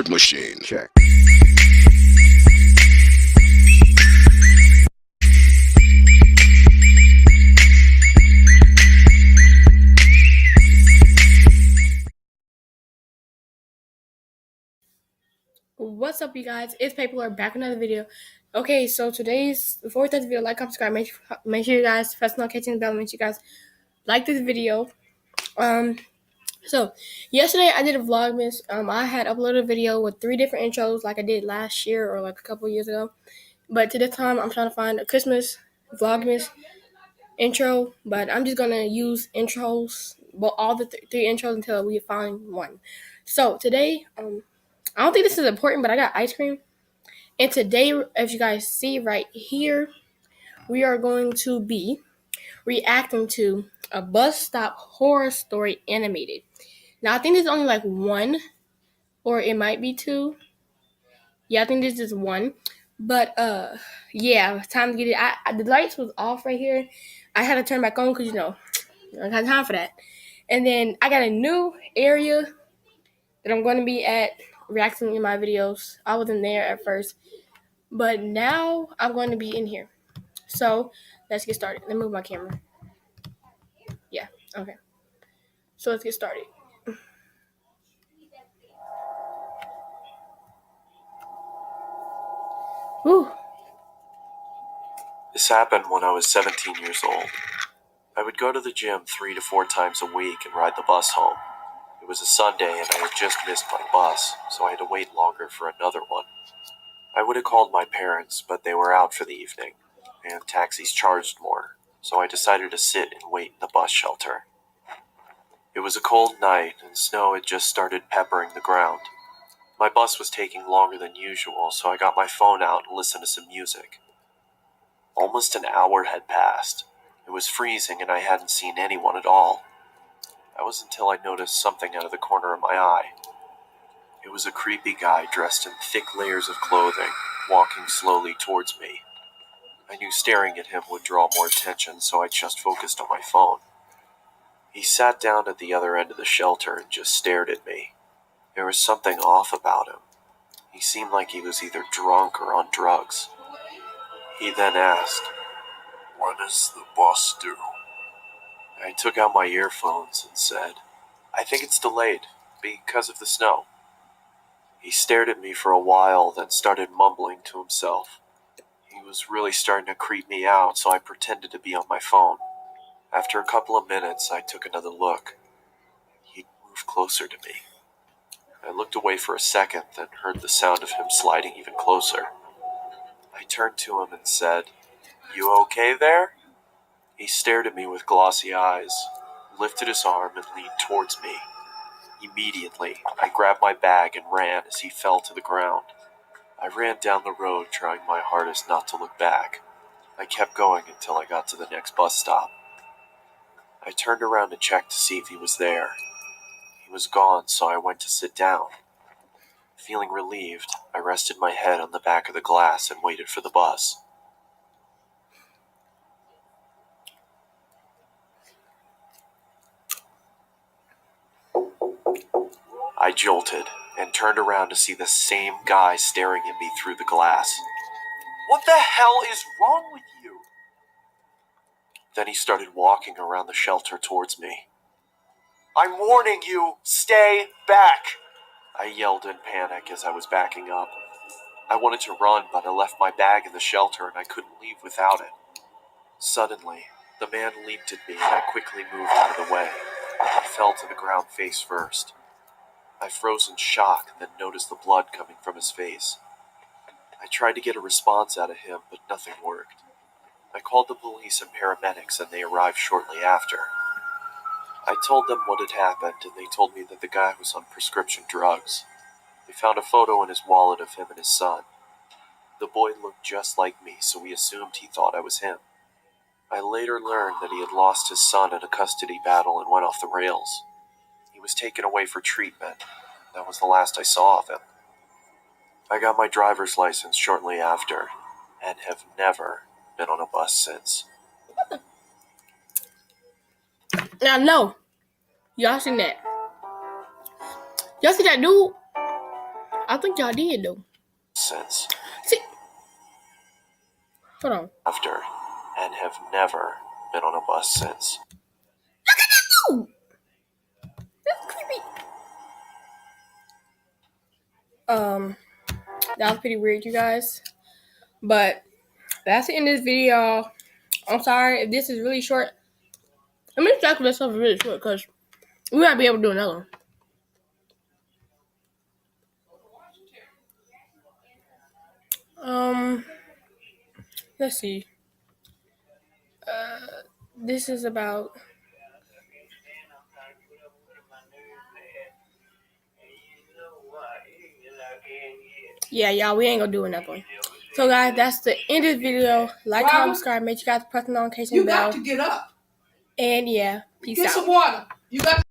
vlog machine. Check. What's up, you guys? It's Paper back with another video. Okay, so before we start the video, like, comment, subscribe. Make sure you guys press the notification bell. Make sure you guys like this video. So yesterday I did a vlogmas. I had uploaded a video with 3 different intros, like I did last year or like a couple years ago. But to this time, I'm trying to find a Christmas vlogmas intro. But I'm just gonna use intros, well, all the 3 intros until we find one. So today, I don't think this is important, but I got ice cream. And today, as you guys see right here, we are going to be reacting to a bus stop horror story animated. Now, I think there's only like one, or it might be 2. Yeah, I think this is 1. But, yeah, time to get it. The lights was off right here. I had to turn back on because, I don't have time for that. And then I got a new area that I'm going to be at reacting in my videos. I wasn't there at first, but now I'm going to be in here. So let's get started. Let me move my camera. Yeah, okay. So let's get started. Whew. This happened when I was 17 years old. I would go to the gym 3 to 4 times a week and ride the bus home. It was a Sunday and I had just missed my bus, so I had to wait longer for another one. I would have called my parents, but they were out for the evening, and taxis charged more, so I decided to sit and wait in the bus shelter. It was a cold night and snow had just started peppering the ground. My bus was taking longer than usual, so I got my phone out and listened to some music. Almost an hour had passed. It was freezing and I hadn't seen anyone at all. That was until I noticed something out of the corner of my eye. It was a creepy guy dressed in thick layers of clothing, walking slowly towards me. I knew staring at him would draw more attention, so I just focused on my phone. He sat down at the other end of the shelter and just stared at me. There was something off about him. He seemed like he was either drunk or on drugs. He then asked, "When is the bus due?" I took out my earphones and said, "I think it's delayed, because of the snow." He stared at me for a while, then started mumbling to himself. He was really starting to creep me out, so I pretended to be on my phone. After a couple of minutes, I took another look. He moved closer to me. I looked away for a second, then heard the sound of him sliding even closer. I turned to him and said, "You okay there?" He stared at me with glossy eyes, lifted his arm, and leaned towards me. Immediately, I grabbed my bag and ran as he fell to the ground. I ran down the road, trying my hardest not to look back. I kept going until I got to the next bus stop. I turned around to check to see if he was there. He was gone, so I went to sit down. Feeling relieved, I rested my head on the back of the glass and waited for the bus. I jolted and turned around to see the same guy staring at me through the glass. "What the hell is wrong with you?" Then he started walking around the shelter towards me. "I'm warning you, stay back!" I yelled in panic as I was backing up. I wanted to run, but I left my bag in the shelter and I couldn't leave without it. Suddenly, the man leaped at me and I quickly moved out of the way. He fell to the ground face first. I froze in shock and then noticed the blood coming from his face. I tried to get a response out of him, but nothing worked. I called the police and paramedics and they arrived shortly after. I told them what had happened and they told me that the guy was on prescription drugs. They found a photo in his wallet of him and his son. The boy looked just like me, so we assumed he thought I was him. I later learned that he had lost his son in a custody battle and went off the rails. He was taken away for treatment. That was the last I saw of him. I got my driver's license shortly after, and have never been on a bus since. Now, no. Y'all seen that? Y'all see that dude I think y'all did though. Since. See, hold on. After, and have never been on a bus since. Look at that dude. That's creepy. That was pretty weird, you guys. But that's the end of this video. I'm sorry if this is really short. I mean, exactly this stuff is really short because we might be able to do another one. Let's see. This is about. Yeah, y'all, we ain't gonna do another one. So, guys, that's the end of the video. Like, comment, subscribe. Make sure you guys press the notification bell. You got to get up. And yeah, peace out. Get some water. You got.